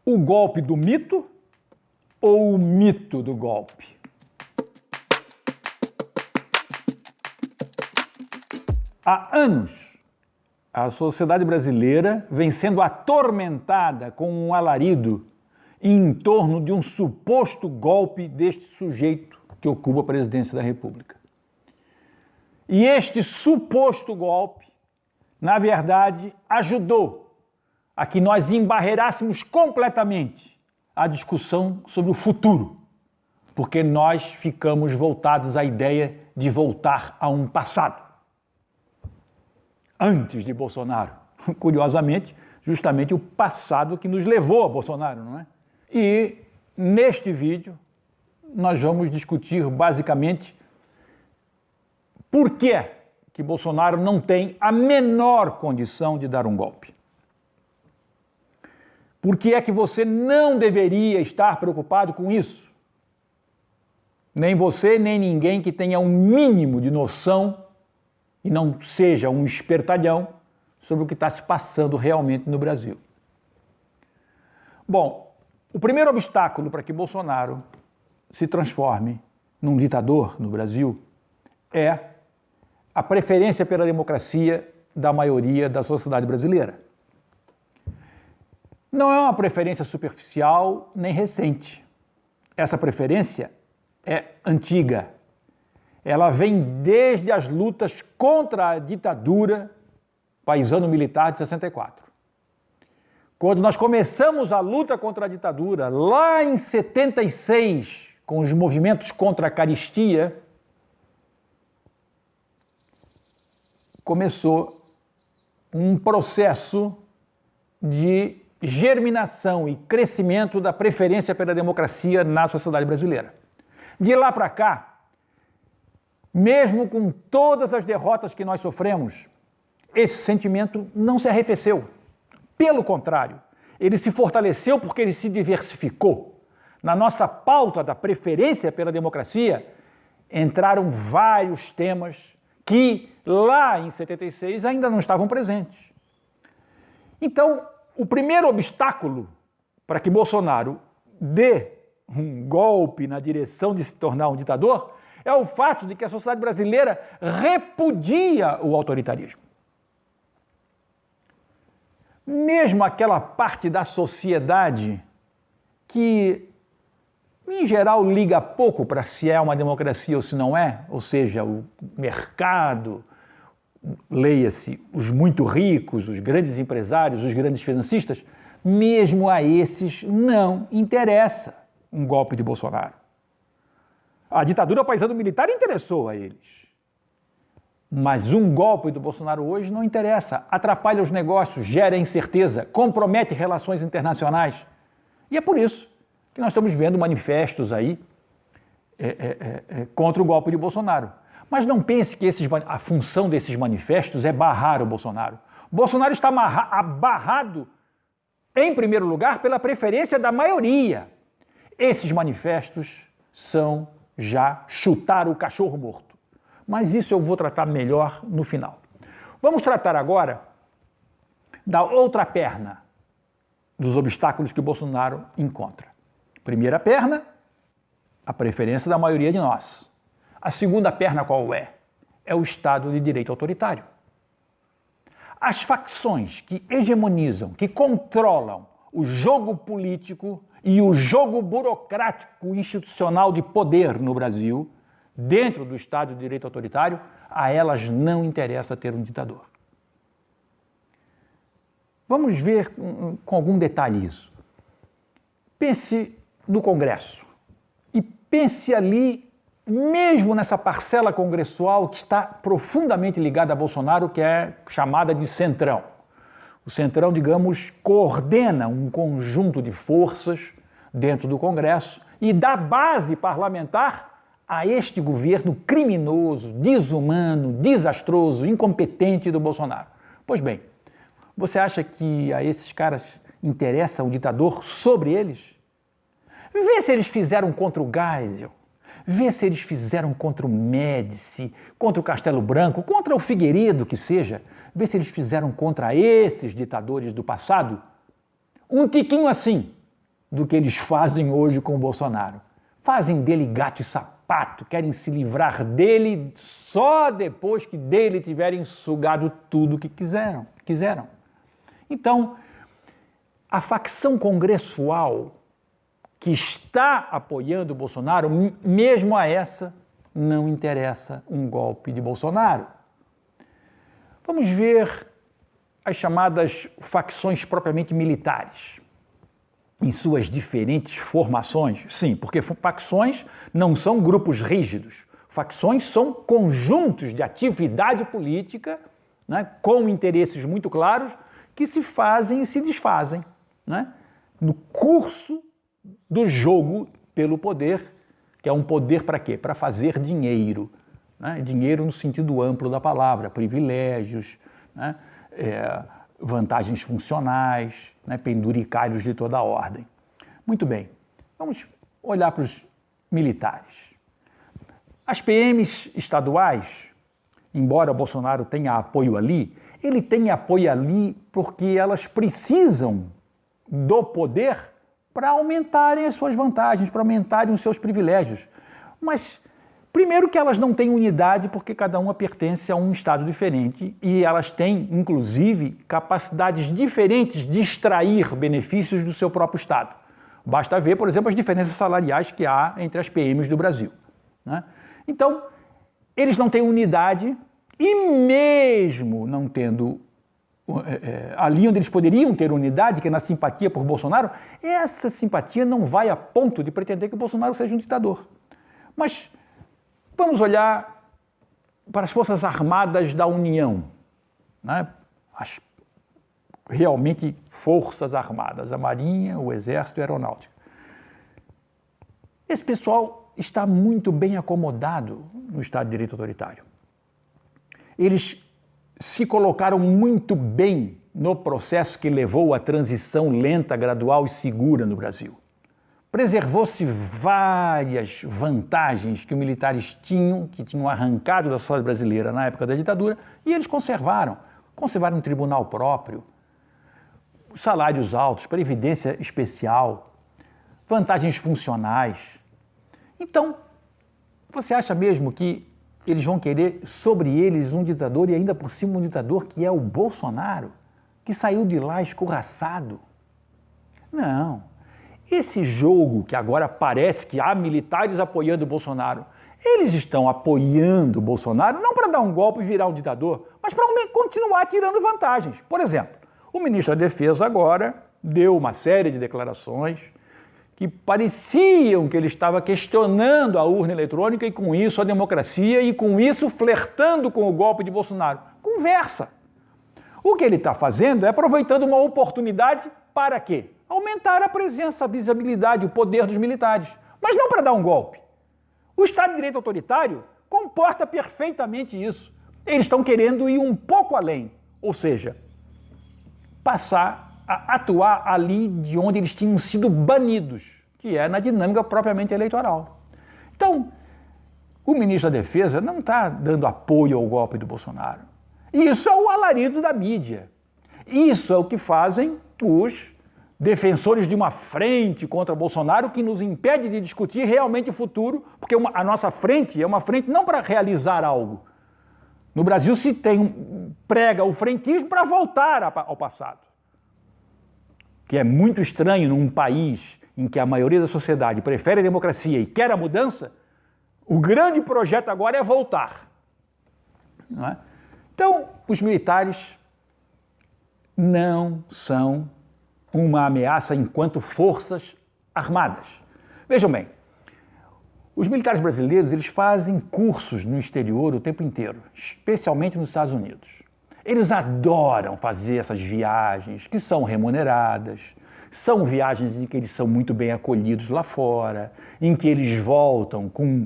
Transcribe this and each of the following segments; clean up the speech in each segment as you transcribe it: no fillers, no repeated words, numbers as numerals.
O golpe do mito ou o mito do golpe? Há anos, a sociedade brasileira vem sendo atormentada com um alarido em torno de um suposto golpe deste sujeito que ocupa a presidência da República. E este suposto golpe, na verdade, ajudou a que nós embarreirássemos completamente a discussão sobre o futuro, porque nós ficamos voltados à ideia de voltar a um passado antes de Bolsonaro. Curiosamente, justamente o passado que nos levou a Bolsonaro, não é? E neste vídeo nós vamos discutir basicamente por que Bolsonaro não tem a menor condição de dar um golpe. Por que é que você não deveria estar preocupado com isso? Nem você, nem ninguém que tenha um mínimo de noção e não seja um espertalhão sobre o que está se passando realmente no Brasil. Bom, o primeiro obstáculo para que Bolsonaro se transforme num ditador no Brasil é a preferência pela democracia da maioria da sociedade brasileira. Não é uma preferência superficial nem recente. Essa preferência é antiga. Ela vem desde as lutas contra a ditadura paisano-militar de 64. Quando nós começamos a luta contra a ditadura, lá em 76, com os movimentos contra a caristia, começou um processo de germinação e crescimento da preferência pela democracia na sociedade brasileira. De lá para cá, mesmo com todas as derrotas que nós sofremos, esse sentimento não se arrefeceu. Pelo contrário, ele se fortaleceu porque ele se diversificou. Na nossa pauta da preferência pela democracia, entraram vários temas que lá em 76 ainda não estavam presentes. Então, o primeiro obstáculo para que Bolsonaro dê um golpe na direção de se tornar um ditador é o fato de que a sociedade brasileira repudia o autoritarismo. Mesmo aquela parte da sociedade que, em geral, liga pouco para se é uma democracia ou se não é, ou seja, o mercado, leia-se, os muito ricos, os grandes empresários, os grandes financistas, mesmo a esses não interessa um golpe de Bolsonaro. A ditadura paisano-militar interessou a eles. Mas um golpe do Bolsonaro hoje não interessa. Atrapalha os negócios, gera incerteza, compromete relações internacionais. E é por isso que nós estamos vendo manifestos aí contra o golpe de Bolsonaro. Mas não pense que a função desses manifestos é barrar o Bolsonaro. Bolsonaro está barrado, em primeiro lugar, pela preferência da maioria. Esses manifestos são já chutar o cachorro morto. Mas isso eu vou tratar melhor no final. Vamos tratar agora da outra perna dos obstáculos que Bolsonaro encontra. Primeira perna, a preferência da maioria de nós. A segunda perna qual é? É o Estado de Direito autoritário. As facções que hegemonizam, que controlam o jogo político e o jogo burocrático institucional de poder no Brasil, dentro do Estado de Direito autoritário, a elas não interessa ter um ditador. Vamos ver com algum detalhe isso. Pense no Congresso e pense ali, mesmo nessa parcela congressual que está profundamente ligada a Bolsonaro, que é chamada de Centrão. O Centrão, digamos, coordena um conjunto de forças dentro do Congresso e dá base parlamentar a este governo criminoso, desumano, desastroso, incompetente do Bolsonaro. Pois bem, você acha que a esses caras interessa o ditador sobre eles? Vê se eles fizeram contra o Geisel, vê se eles fizeram contra o Médici, contra o Castelo Branco, contra o Figueiredo, que seja, vê se eles fizeram contra esses ditadores do passado. Um tiquinho assim, do que eles fazem hoje com o Bolsonaro. Fazem dele gato e sapato, querem se livrar dele só depois que dele tiverem sugado tudo que quiseram. Então, a facção congressual que está apoiando o Bolsonaro, mesmo a essa, não interessa um golpe de Bolsonaro. Vamos ver as chamadas facções propriamente militares, em suas diferentes formações. Sim, porque facções não são grupos rígidos. Facções são conjuntos de atividade política, né, com interesses muito claros, que se fazem e se desfazem, né, no curso do jogo pelo poder, que é um poder para quê? Para fazer dinheiro. Né? Dinheiro no sentido amplo da palavra, privilégios, né? Vantagens funcionais, né? Penduricalhos de toda a ordem. Muito bem, vamos olhar para os militares. As PMs estaduais, embora Bolsonaro tenha apoio ali, ele tem apoio ali porque elas precisam do poder para aumentarem as suas vantagens, para aumentarem os seus privilégios. Mas, primeiro que elas não têm unidade porque cada uma pertence a um estado diferente e elas têm, inclusive, capacidades diferentes de extrair benefícios do seu próprio estado. Basta ver, por exemplo, as diferenças salariais que há entre as PMs do Brasil. Né? Então, eles não têm unidade e mesmo não tendo ali onde eles poderiam ter unidade, que é na simpatia por Bolsonaro, essa simpatia não vai a ponto de pretender que o Bolsonaro seja um ditador. Mas vamos olhar para as Forças Armadas da União, né? As realmente Forças Armadas, a Marinha, o Exército e a Aeronáutica. Esse pessoal está muito bem acomodado no Estado de Direito autoritário. Eles se colocaram muito bem no processo que levou à transição lenta, gradual e segura no Brasil. Preservou-se várias vantagens que os militares tinham, que tinham arrancado da sociedade brasileira na época da ditadura, e eles conservaram. Conservaram um tribunal próprio, salários altos, previdência especial, vantagens funcionais. Então, você acha mesmo que eles vão querer sobre eles um ditador e ainda por cima um ditador que é o Bolsonaro, que saiu de lá escorraçado? Não. Esse jogo que agora parece que há militares apoiando o Bolsonaro, eles estão apoiando o Bolsonaro não para dar um golpe e virar um ditador, mas para continuar tirando vantagens. Por exemplo, o ministro da Defesa agora deu uma série de declarações que pareciam que ele estava questionando a urna eletrônica e com isso a democracia e com isso flertando com o golpe de Bolsonaro. Conversa. O que ele está fazendo é aproveitando uma oportunidade para quê? Aumentar a presença, a visibilidade, o poder dos militares, mas não para dar um golpe. O Estado de Direito autoritário comporta perfeitamente isso. Eles estão querendo ir um pouco além, ou seja, passar a atuar ali de onde eles tinham sido banidos, que é na dinâmica propriamente eleitoral. Então, o ministro da Defesa não está dando apoio ao golpe do Bolsonaro. Isso é o alarido da mídia. Isso é o que fazem os defensores de uma frente contra Bolsonaro que nos impede de discutir realmente o futuro, porque a nossa frente é uma frente não para realizar algo. No Brasil se prega o frentismo para voltar ao passado, que é muito estranho num país em que a maioria da sociedade prefere a democracia e quer a mudança. O grande projeto agora é voltar. Não é? Então, os militares não são uma ameaça enquanto forças armadas. Vejam bem, os militares brasileiros eles fazem cursos no exterior o tempo inteiro, especialmente nos Estados Unidos. Eles adoram fazer essas viagens que são remuneradas, são viagens em que eles são muito bem acolhidos lá fora, em que eles voltam com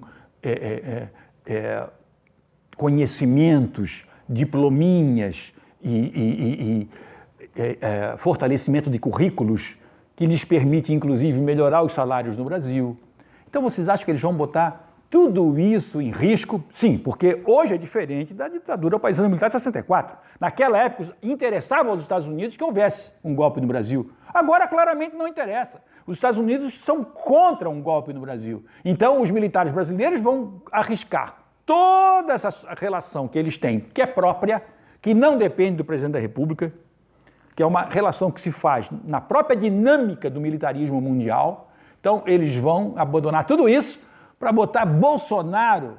conhecimentos, diplominhas e fortalecimento de currículos que lhes permite, inclusive, melhorar os salários no Brasil. Então, vocês acham que eles vão botar tudo isso em risco? Sim, porque hoje é diferente da ditadura paisana militar de 64. Naquela época, interessava aos Estados Unidos que houvesse um golpe no Brasil. Agora, claramente, não interessa. Os Estados Unidos são contra um golpe no Brasil. Então, os militares brasileiros vão arriscar toda essa relação que eles têm, que é própria, que não depende do presidente da República, que é uma relação que se faz na própria dinâmica do militarismo mundial. Então, eles vão abandonar tudo isso para botar Bolsonaro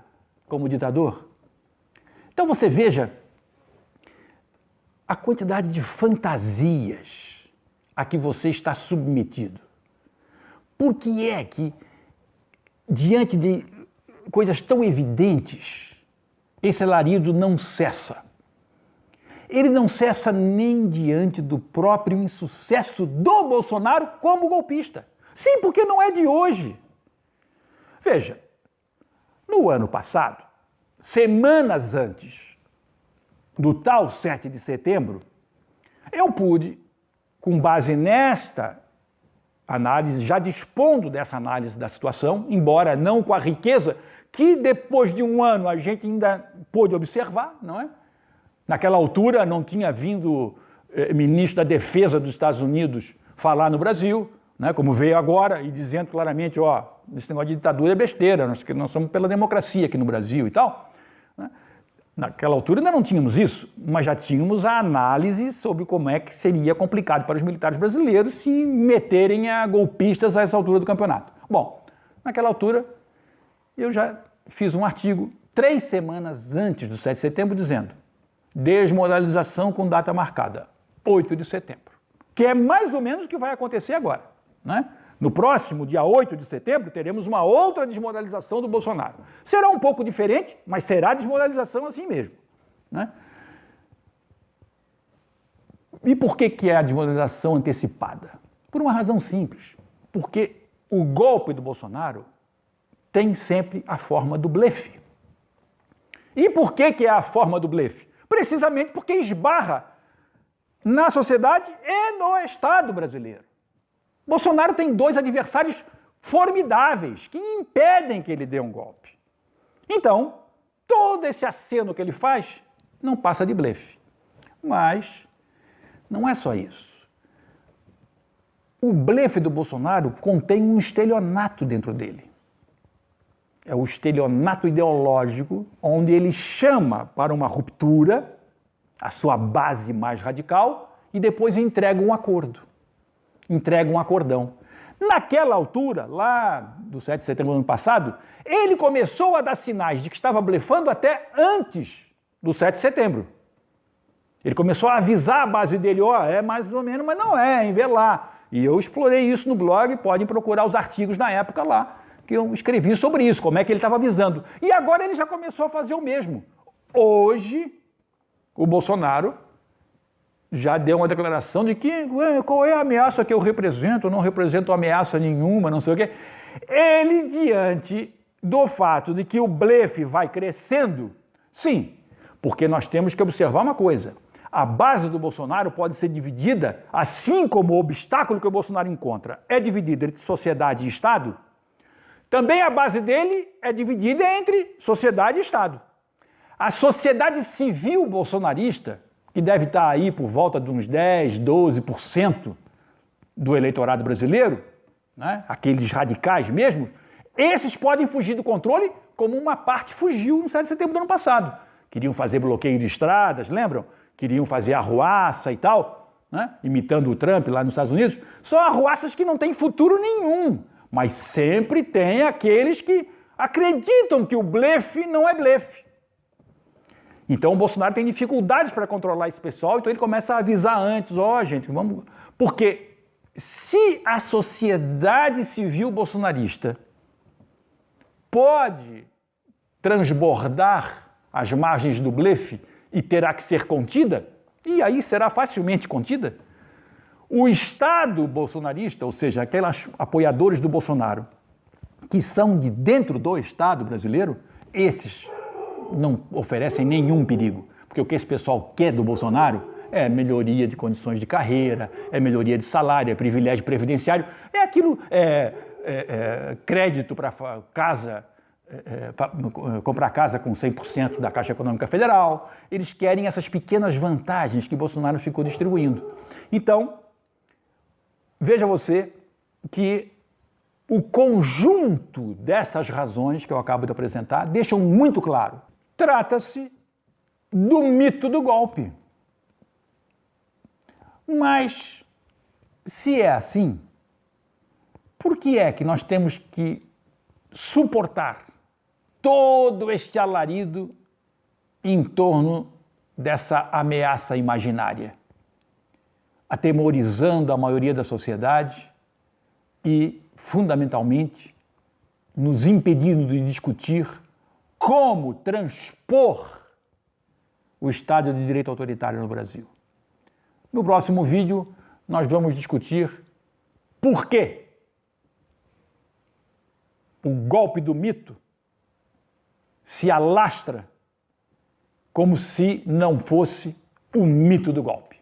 como ditador. Então você veja a quantidade de fantasias a que você está submetido. Por que é que, diante de coisas tão evidentes, esse alarido não cessa? Ele não cessa nem diante do próprio insucesso do Bolsonaro como golpista. Sim, porque não é de hoje. Veja, no ano passado, semanas antes do tal 7 de setembro, eu pude, com base nesta análise, já dispondo dessa análise da situação, embora não com a riqueza que depois de um ano a gente ainda pôde observar, não é? Naquela altura não tinha vindo ministro da Defesa dos Estados Unidos falar no Brasil, né, como veio agora, e dizendo claramente, ó, esse negócio de ditadura é besteira, nós somos pela democracia aqui no Brasil e tal. Né? Naquela altura ainda não tínhamos isso, mas já tínhamos a análise sobre como é que seria complicado para os militares brasileiros se meterem a golpistas a essa altura do campeonato. Bom, naquela altura eu já fiz um artigo 3 semanas antes do 7 de setembro dizendo desmoralização com data marcada, 8 de setembro, que é mais ou menos o que vai acontecer agora. Né? No próximo dia 8 de setembro, teremos uma outra desmoralização do Bolsonaro. Será um pouco diferente, mas será desmoralização assim mesmo. Né? E por que é a desmoralização antecipada? Por uma razão simples. Porque o golpe do Bolsonaro tem sempre a forma do blefe. E por que é a forma do blefe? Precisamente porque esbarra na sociedade e no Estado brasileiro. Bolsonaro tem 2 adversários formidáveis que impedem que ele dê um golpe. Então, todo esse aceno que ele faz não passa de blefe. Mas não é só isso. O blefe do Bolsonaro contém um estelionato dentro dele. É o estelionato ideológico, onde ele chama para uma ruptura a sua base mais radical e depois entrega um acordo. Entrega um acordão. Naquela altura, lá do 7 de setembro do ano passado, ele começou a dar sinais de que estava blefando até antes do 7 de setembro. Ele começou a avisar a base dele, ó, é mais ou menos, mas não é, hein, vê lá. E eu explorei isso no blog, podem procurar os artigos na época lá, que eu escrevi sobre isso, como é que ele estava avisando. E agora ele já começou a fazer o mesmo. Hoje, o Bolsonaro já deu uma declaração de que qual é a ameaça que eu represento, eu não represento ameaça nenhuma, não sei o quê. Ele, diante do fato de que o blefe vai crescendo, sim, porque nós temos que observar uma coisa, a base do Bolsonaro pode ser dividida, assim como o obstáculo que o Bolsonaro encontra é dividido entre sociedade e Estado, também a base dele é dividida entre sociedade e Estado. A sociedade civil bolsonarista, que deve estar aí por volta de uns 10, 12% do eleitorado brasileiro, né? Aqueles radicais mesmo, esses podem fugir do controle como uma parte fugiu no 7 de setembro do ano passado. Queriam fazer bloqueio de estradas, lembram? Queriam fazer arruaça e tal, né? Imitando o Trump lá nos Estados Unidos. São arruaças que não têm futuro nenhum, mas sempre tem aqueles que acreditam que o blefe não é blefe. Então o Bolsonaro tem dificuldades para controlar esse pessoal, então ele começa a avisar antes, ó, gente, vamos... Porque se a sociedade civil bolsonarista pode transbordar as margens do blefe e terá que ser contida, e aí será facilmente contida, o Estado bolsonarista, ou seja, aqueles apoiadores do Bolsonaro, que são de dentro do Estado brasileiro, esses não oferecem nenhum perigo, porque o que esse pessoal quer do Bolsonaro é melhoria de condições de carreira, é melhoria de salário, é privilégio previdenciário, é aquilo, crédito para casa comprar casa com 100% da Caixa Econômica Federal, eles querem essas pequenas vantagens que Bolsonaro ficou distribuindo. Então, veja você que o conjunto dessas razões que eu acabo de apresentar deixam muito claro. Trata-se do mito do golpe. Mas, se é assim, por que é que nós temos que suportar todo este alarido em torno dessa ameaça imaginária, atemorizando a maioria da sociedade e, fundamentalmente, nos impedindo de discutir como transpor o Estado de Direito autoritário no Brasil? No próximo vídeo, nós vamos discutir por que o golpe do mito se alastra como se não fosse o mito do golpe.